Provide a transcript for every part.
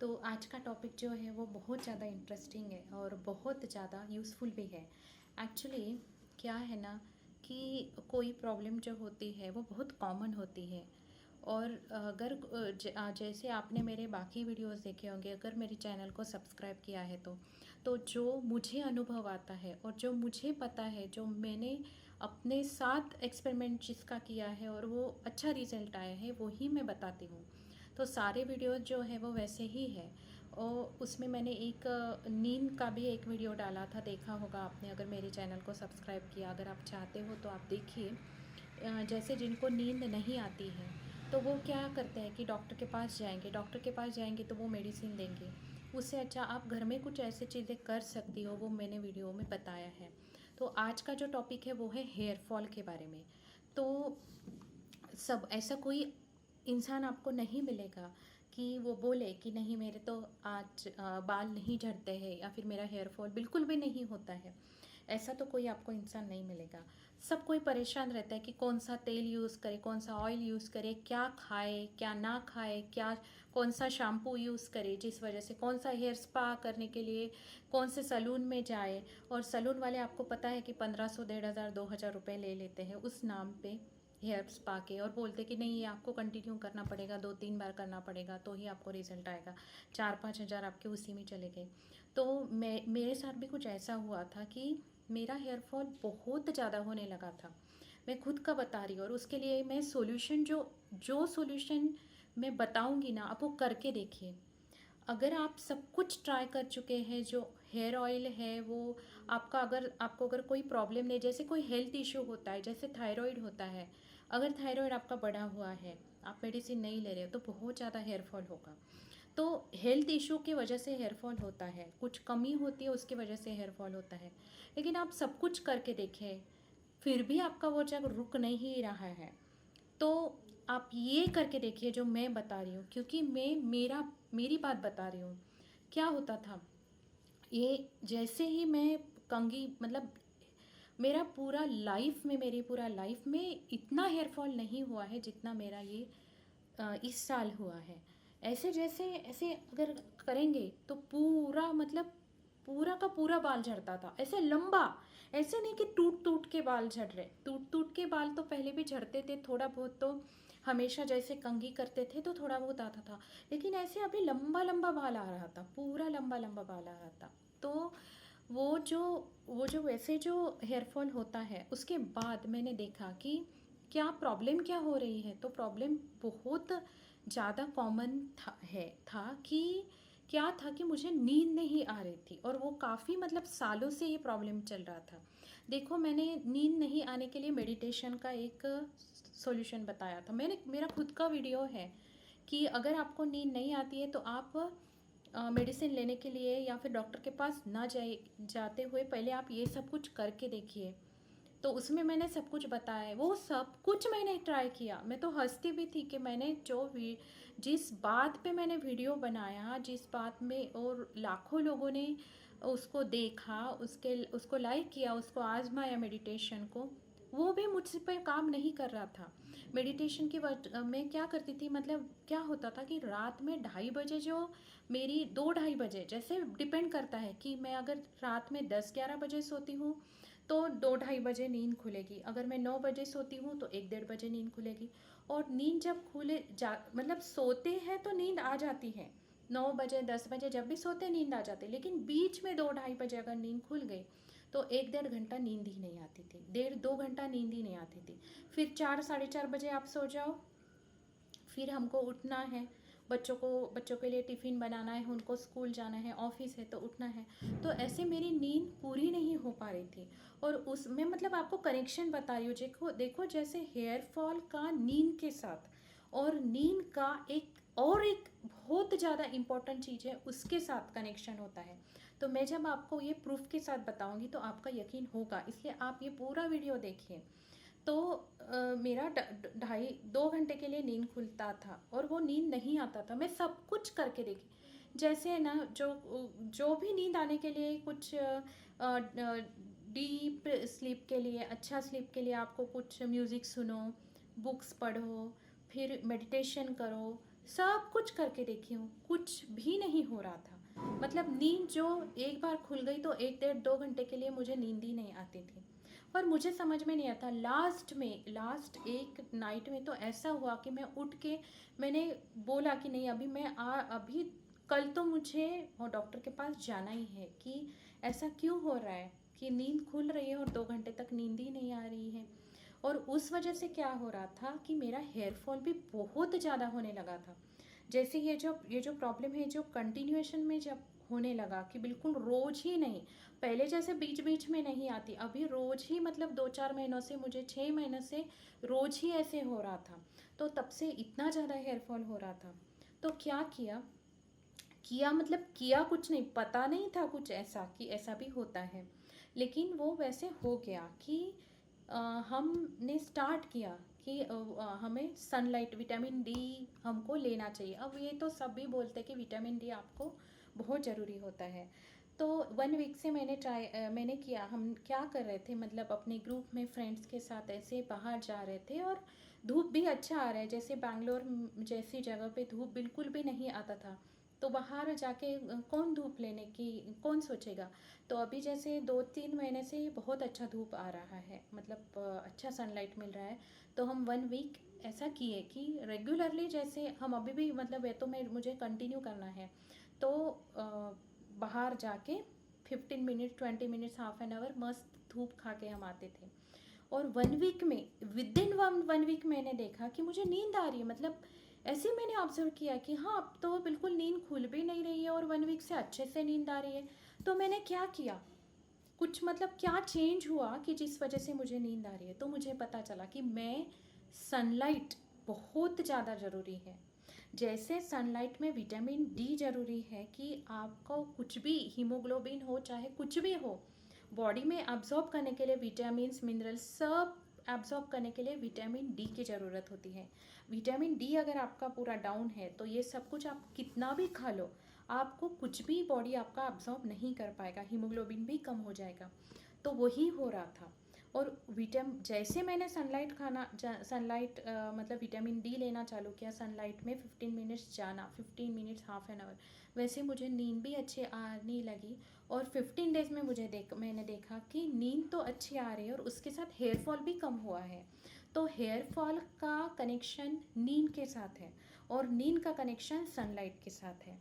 तो आज का टॉपिक जो है वो बहुत ज़्यादा इंटरेस्टिंग है और बहुत ज़्यादा यूज़फुल भी है। एक्चुअली क्या है ना कि कोई प्रॉब्लम जो होती है वो बहुत कॉमन होती है। और अगर जैसे आपने मेरे बाकी वीडियोस देखे होंगे, अगर मेरे चैनल को सब्सक्राइब किया है तो जो मुझे अनुभव आता है और जो मुझे पता है, जो मैंने अपने साथ एक्सपेरिमेंट जिसका किया है और वो अच्छा रिजल्ट आया है, वही मैं बताती हूँ। तो सारे वीडियो जो है वो वैसे ही है। और उसमें मैंने एक नींद का भी एक वीडियो डाला था, देखा होगा आपने अगर मेरे चैनल को सब्सक्राइब किया। अगर आप चाहते हो तो आप देखिए। जैसे जिनको नींद नहीं आती है तो वो क्या करते हैं कि डॉक्टर के पास जाएंगे, डॉक्टर के पास जाएंगे तो वो मेडिसिन देंगे। उससे अच्छा आप घर में कुछ ऐसी चीज़ें कर सकती हो, वो मैंने वीडियो में बताया है। तो आज का जो टॉपिक है वो है हेयर फॉल के बारे में। तो सब ऐसा कोई इंसान आपको नहीं मिलेगा कि वो बोले कि नहीं मेरे तो आज बाल नहीं झड़ते हैं या फिर मेरा हेयर फॉल बिल्कुल भी नहीं होता है। ऐसा तो कोई आपको इंसान नहीं मिलेगा। सब कोई परेशान रहता है कि कौन सा तेल यूज़ करे, कौन सा ऑयल यूज़ करे, क्या खाए क्या ना खाए, क्या कौन सा शैम्पू यूज़ करे, जिस वजह से कौन सा हेयर स्पा करने के लिए कौन से सलून में जाए। और सलून वाले आपको पता है कि 1500 1500 2000 रुपये ले लेते हैं उस नाम पे हेयर स्पा के, और बोलते कि नहीं ये आपको कंटिन्यू करना पड़ेगा, 2-3 बार करना पड़ेगा तो ही आपको रिजल्ट आएगा। 4-5 हज़ार आपके उसी में चले गए। तो मेरे साथ भी कुछ ऐसा हुआ था कि मेरा हेयर फॉल बहुत ज़्यादा होने लगा था। मैं खुद का बता रही हूँ, और उसके लिए मैं सॉल्यूशन जो जो सॉल्यूशन मैं बताऊँगी ना, आप वो करके देखिए। अगर आप सब कुछ ट्राई कर चुके हैं, जो हेयर ऑयल है वो आपका, अगर आपको अगर कोई प्रॉब्लम नहीं, जैसे कोई हेल्थ इशू होता है, जैसे थायराइड होता है, अगर थायराइड आपका बढ़ा हुआ है, आप मेडिसिन नहीं ले रहे हो तो बहुत ज़्यादा हेयर फॉल होगा। तो हेल्थ इशू की वजह से हेयर फॉल होता है, कुछ कमी होती है उसकी वजह से हेयर फॉल होता है। लेकिन आप सब कुछ करके देखें, फिर भी आपका वो जग रुक नहीं रहा है, तो आप ये करके देखिए जो मैं बता रही हूँ, क्योंकि मैं मेरी बात बता रही हूँ। क्या होता था, ये जैसे ही मैं कंघी मतलब मेरा पूरा लाइफ में, मेरी पूरा लाइफ में इतना हेयर फॉल नहीं हुआ है जितना मेरा ये इस साल हुआ है। ऐसे जैसे ऐसे अगर करेंगे तो पूरा मतलब पूरा का पूरा बाल झड़ता था, ऐसे लंबा। ऐसे नहीं कि टूट टूट के बाल झड़ रहे, टूट टूट के बाल तो पहले भी झड़ते थे थोड़ा बहुत, तो हमेशा जैसे कंघी करते थे तो थोड़ा बहुत आता था। लेकिन ऐसे अभी लंबा लंबा बाल आ रहा था, पूरा लंबा लंबा बाल आ रहा था। तो वो जो वो जो वैसे जो हेयर फॉल होता है, उसके बाद मैंने देखा कि क्या प्रॉब्लम क्या हो रही है। तो प्रॉब्लम बहुत ज़्यादा कॉमन था कि क्या था कि मुझे नींद नहीं आ रही थी, और वो काफ़ी मतलब सालों से ये प्रॉब्लम चल रहा था। देखो, मैंने नींद नहीं आने के लिए मेडिटेशन का एक सॉल्यूशन बताया था। मैंने मेरा खुद का वीडियो है कि अगर आपको नींद नहीं आती है तो आप मेडिसिन लेने के लिए या फिर डॉक्टर के पास ना जाते हुए पहले आप ये सब कुछ करके देखिए। तो उसमें मैंने सब कुछ बताया है, वो सब कुछ मैंने ट्राई किया। मैं तो हंसती भी थी कि मैंने जिस बात पे मैंने वीडियो बनाया, जिस बात में और लाखों लोगों ने उसको देखा, उसको लाइक किया, उसको आजमाया मेडिटेशन को, वो भी मुझसे पे काम नहीं कर रहा था। मेडिटेशन की मैं क्या करती थी, मतलब क्या होता था कि रात में 2:30 बजे जो मेरी 2-2:30 बजे, जैसे डिपेंड करता है कि मैं अगर रात में 10-11 बजे सोती हूँ तो 2-2:30 बजे नींद खुलेगी। अगर मैं 9 बजे सोती हूँ तो 1-1:30 बजे नींद खुलेगी। और नींद जब खुले जा मतलब सोते हैं तो नींद आ जाती है, 9 बजे 10 बजे जब भी सोते नींद आ जाती है। लेकिन बीच में 2-2:30 बजे अगर नींद खुल गई तो 1-1.5 घंटा नींद ही नहीं आती थी, 1.5-2 घंटा नींद ही नहीं आती थी। फिर 4-4:30 बजे आप सो जाओ, फिर हमको उठना है, बच्चों के लिए टिफ़िन बनाना है, उनको स्कूल जाना है, ऑफिस है तो उठना है। तो ऐसे मेरी नींद पूरी नहीं हो पा रही थी। और उसमें मतलब आपको कनेक्शन बता रही हूँ, देखो देखो जैसे हेयर फॉल का नींद के साथ, और नींद का एक बहुत ज़्यादा इम्पॉर्टेंट चीज़ है उसके साथ कनेक्शन होता है। तो मैं जब आपको ये प्रूफ के साथ बताऊंगी तो आपका यकीन होगा, इसलिए आप ये पूरा वीडियो देखिए। तो मेरा 2.5-2 घंटे के लिए नींद खुलता था और वो नींद नहीं आता था। मैं सब कुछ करके देखी, जैसे ना जो भी नींद आने के लिए कुछ डीप स्लीप के लिए, अच्छा स्लीप के लिए आपको कुछ म्यूज़िक सुनो, बुक्स पढ़ो, फिर मेडिटेशन करो, सब कुछ करके देखी हूँ, कुछ भी नहीं हो रहा था। मतलब नींद जो एक बार खुल गई तो 1 डेढ़ 2 घंटे के लिए मुझे नींद ही नहीं आती थी। और मुझे समझ में नहीं आता, लास्ट एक नाइट में तो ऐसा हुआ कि मैं उठ के मैंने बोला कि नहीं, अभी कल तो मुझे और डॉक्टर के पास जाना ही है कि ऐसा क्यों हो रहा है कि नींद खुल रही है और 2 घंटे तक नींद ही नहीं आ रही है। और उस वजह से क्या हो रहा था कि मेरा हेयर फॉल भी बहुत ज़्यादा होने लगा था। जैसे ये जो प्रॉब्लम है, जो कंटिन्यूएशन में जब होने लगा कि बिल्कुल रोज ही नहीं, पहले जैसे बीच बीच में नहीं आती, अभी रोज ही, मतलब 2-4 महीनों से, मुझे 6 महीनों से रोज ही ऐसे हो रहा था। तो तब से इतना ज़्यादा हेयर फॉल हो रहा था। तो क्या किया किया मतलब किया कुछ नहीं, पता नहीं था कुछ ऐसा कि ऐसा भी होता है। लेकिन वो वैसे हो गया कि हमने स्टार्ट किया कि हमें सनलाइट, विटामिन डी हमको लेना चाहिए। अब ये तो सब भी बोलते हैं कि विटामिन डी आपको बहुत ज़रूरी होता है। तो 1 वीक से मैंने किया। हम क्या कर रहे थे, मतलब अपने ग्रुप में फ्रेंड्स के साथ ऐसे बाहर जा रहे थे और धूप भी अच्छा आ रहा है। जैसे बैंगलोर जैसी जगह पे धूप बिल्कुल भी नहीं आता था, तो बाहर जाके कौन धूप लेने की, कौन सोचेगा। तो अभी जैसे 2-3 महीने से बहुत अच्छा धूप आ रहा है, मतलब अच्छा सनलाइट मिल रहा है। तो हम 1 वीक ऐसा किए कि रेगुलरली, जैसे हम अभी भी, मतलब ये तो मुझे कंटिन्यू करना है। तो बाहर जाके 15 minute 20 minutes half an hour मस्त धूप खा के हम आते थे। और 1 वीक में, विद इन 1 वीक मैंने देखा कि मुझे नींद आ रही है। मतलब ऐसे मैंने ऑब्जर्व किया कि हाँ, अब तो बिल्कुल नींद खुल भी नहीं रही है और 1 वीक से अच्छे से नींद आ रही है। तो मैंने क्या किया, कुछ मतलब क्या चेंज हुआ कि जिस वजह से मुझे नींद आ रही है। तो मुझे पता चला कि मैं सनलाइट बहुत ज़्यादा ज़रूरी है। जैसे सनलाइट में विटामिन डी ज़रूरी है कि आपको कुछ भी, हीमोग्लोबिन हो चाहे कुछ भी हो, बॉडी में अब्जॉर्ब करने के लिए विटामिन मिनरल्स सब एब्जॉर्ब करने के लिए विटामिन डी की ज़रूरत होती है। विटामिन डी अगर आपका पूरा डाउन है तो ये सब कुछ आप कितना भी खा लो, आपको कुछ भी बॉडी आपका अब्जॉर्ब नहीं कर पाएगा, हीमोग्लोबिन भी कम हो जाएगा। तो वही हो रहा था। और जैसे मैंने सनलाइट मतलब विटामिन डी लेना चालू किया, सनलाइट में 15 मिनट्स जाना, 15 मिनट्स हाफ एन आवर, वैसे मुझे नींद भी अच्छी आने लगी। और 15 डेज में मैंने देखा कि नींद तो अच्छी आ रही है और उसके साथ हेयर फॉल भी कम हुआ है। तो हेयर फॉल का कनेक्शन नींद के साथ है और नींद का कनेक्शन सनलाइट के साथ है।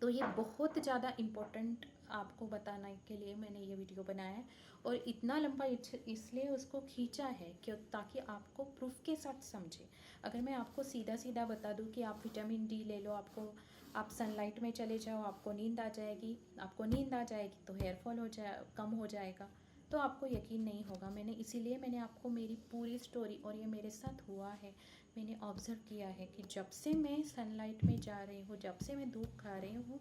तो ये बहुत ज़्यादा इम्पोर्टेंट आपको बताने के लिए मैंने ये वीडियो बनाया है। और इतना लंबा इसलिए उसको खींचा है कि ताकि आपको प्रूफ के साथ समझे। अगर मैं आपको सीधा सीधा बता दूं कि आप विटामिन डी ले लो, आप सनलाइट में चले जाओ, आपको नींद आ जाएगी तो हेयर फॉल कम हो जाएगा, तो आपको यकीन नहीं होगा। मैंने आपको मेरी पूरी स्टोरी, और ये मेरे साथ हुआ है, मैंने ऑब्ज़र्व किया है कि जब से मैं सनलाइट में जा रही हूँ, जब से मैं धूप खा रही हूँ,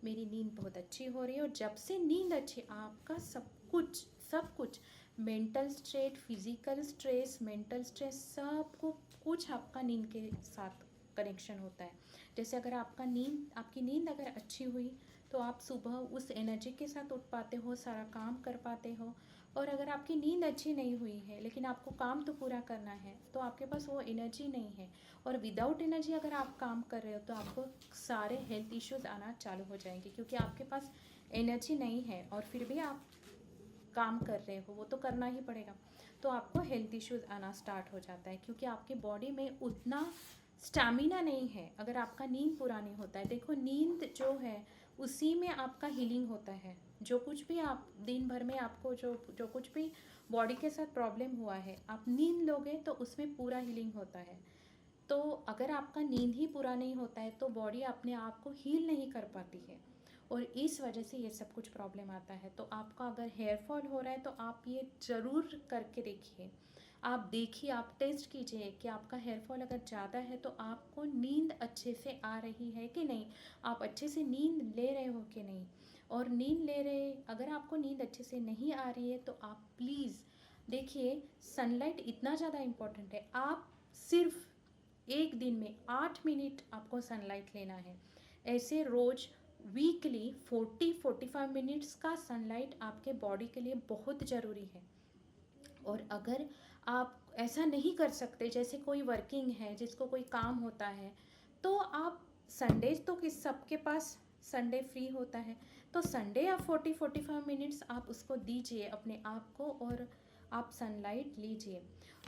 मेरी नींद बहुत अच्छी हो रही है। और जब से नींद अच्छी, आपका सब कुछ mental straight, physical stress, mental stress, कुछ आपका नींद के साथ कनेक्शन होता है। जैसे अगर आपकी नींद अगर अच्छी हुई तो आप सुबह उस एनर्जी के साथ उठ पाते हो, सारा काम कर पाते हो। और अगर आपकी नींद अच्छी नहीं हुई है लेकिन आपको काम तो पूरा करना है, तो आपके पास वो एनर्जी नहीं है। और विदाउट एनर्जी अगर आप काम कर रहे हो तो आपको सारे हेल्थ इश्यूज आना चालू हो जाएंगे, क्योंकि आपके पास एनर्जी नहीं है और फिर भी आप काम कर रहे हो, वो तो करना ही पड़ेगा। तो आपको हेल्थ इश्यूज आना स्टार्ट हो जाता है, क्योंकि आपके बॉडी में उतना स्टैमिना नहीं है अगर आपका नींद पूरा नहीं होता है। देखो, नींद जो है उसी में आपका हीलिंग होता है। जो कुछ भी आप दिन भर में, आपको जो कुछ भी बॉडी के साथ प्रॉब्लम हुआ है, आप नींद लोगे तो उसमें पूरा हीलिंग होता है। तो अगर आपका नींद ही पूरा नहीं होता है तो बॉडी अपने आप को हील नहीं कर पाती है, और इस वजह से ये सब कुछ प्रॉब्लम आता है। तो आपका अगर हेयर फॉल हो रहा है तो आप ये ज़रूर करके देखिए। आप देखिए, आप टेस्ट कीजिए कि आपका हेयर फॉल अगर ज़्यादा है तो आपको नींद अच्छे से आ रही है कि नहीं, आप अच्छे से नींद ले रहे हो कि नहीं। और अगर आपको नींद अच्छे से नहीं आ रही है तो आप प्लीज़ देखिए, सनलाइट इतना ज़्यादा इम्पोर्टेंट है। आप सिर्फ एक दिन में 8 मिनट आपको सनलाइट लेना है। ऐसे रोज़ वीकली 40-45 मिनट्स का सनलाइट आपके बॉडी के लिए बहुत ज़रूरी है। और अगर आप ऐसा नहीं कर सकते, जैसे कोई वर्किंग है, जिसको कोई काम होता है, तो आप संडे तो किस सबके पास संडे फ्री होता है, तो संडे आप 40-45 मिनट्स आप उसको दीजिए अपने आप को, और आप सनलाइट लीजिए।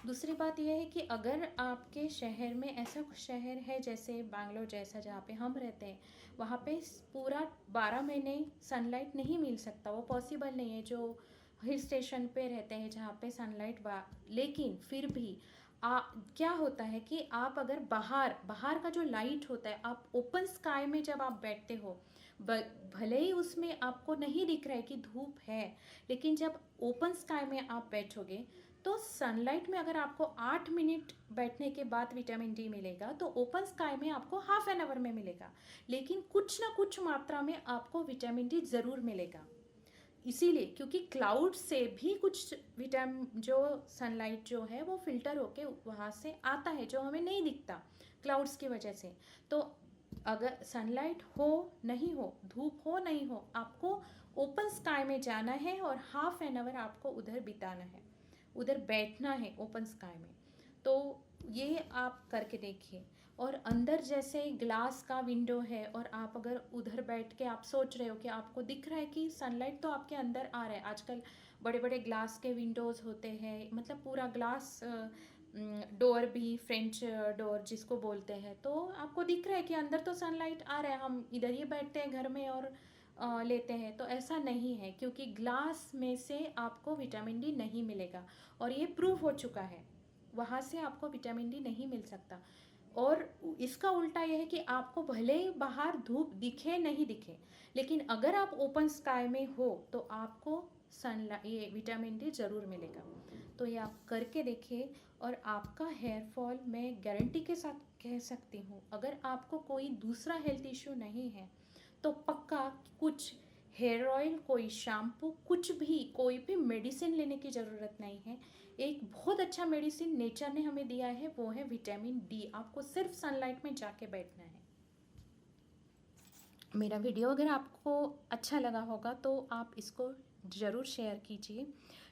दूसरी बात यह है कि अगर आपके शहर में ऐसा कुछ शहर है जैसे बैंगलोर जैसा जहाँ पे हम रहते हैं, वहाँ पे पूरा 12 महीने सनलाइट नहीं मिल सकता, वो पॉसिबल नहीं है। जो हिल स्टेशन पे रहते हैं जहाँ पे सनलाइट लेकिन फिर भी क्या होता है कि आप अगर बाहर बाहर का जो लाइट होता है, आप ओपन स्काई में जब आप बैठते हो, भले ही उसमें आपको नहीं दिख रहा है कि धूप है, लेकिन जब ओपन स्काई में आप बैठोगे तो सनलाइट में अगर आपको 8 मिनट बैठने के बाद विटामिन डी मिलेगा, तो ओपन स्काई में आपको हाफ एन आवर में मिलेगा, लेकिन कुछ ना कुछ मात्रा में आपको विटामिन डी ज़रूर मिलेगा। इसीलिए क्योंकि क्लाउड से भी कुछ विटामिन जो सनलाइट जो है वो फिल्टर होके वहाँ से आता है, जो हमें नहीं दिखता क्लाउड्स की वजह से। तो अगर सनलाइट हो नहीं हो, धूप हो नहीं हो, आपको ओपन स्काई में जाना है और हाफ एन आवर आपको उधर बिताना है, उधर बैठना है ओपन स्काई में। तो ये आप करके देखिए। और अंदर जैसे ग्लास का विंडो है और आप अगर उधर बैठ के आप सोच रहे हो कि आपको दिख रहा है कि सनलाइट तो आपके अंदर आ रहा है, आजकल बड़े बड़े ग्लास के विंडोज़ होते हैं, मतलब पूरा ग्लास डोर भी, फ्रेंच डोर जिसको बोलते हैं, तो आपको दिख रहा है कि अंदर तो सनलाइट आ रहा है, हम इधर ही बैठते हैं घर में और लेते हैं। तो ऐसा नहीं है, क्योंकि ग्लास में से आपको विटामिन डी नहीं मिलेगा और ये प्रूव हो चुका है, वहाँ से आपको विटामिन डी नहीं मिल सकता। और इसका उल्टा यह है कि आपको भले ही बाहर धूप दिखे नहीं दिखे, लेकिन अगर आप ओपन स्काई में हो तो आपको सनलाइट ये विटामिन डी ज़रूर मिलेगा। तो ये आप करके देखिए, और आपका हेयर फॉल मैं गारंटी के साथ कह सकती हूँ, अगर आपको कोई दूसरा हेल्थ इशू नहीं है तो पक्का कुछ हेयर ऑयल, कोई शैम्पू, कुछ भी, कोई भी मेडिसिन लेने की ज़रूरत नहीं है। एक बहुत अच्छा मेडिसिन नेचर ने हमें दिया है, वो है विटामिन डी। आपको सिर्फ सनलाइट में जाके बैठना है। मेरा वीडियो अगर आपको अच्छा लगा होगा तो आप इसको ज़रूर शेयर कीजिए।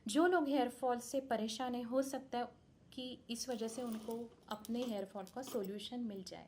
जो लोग हेयर फॉल से परेशान है, हो सकता है कि इस वजह से उनको अपने हेयर फॉल का सॉल्यूशन मिल जाए।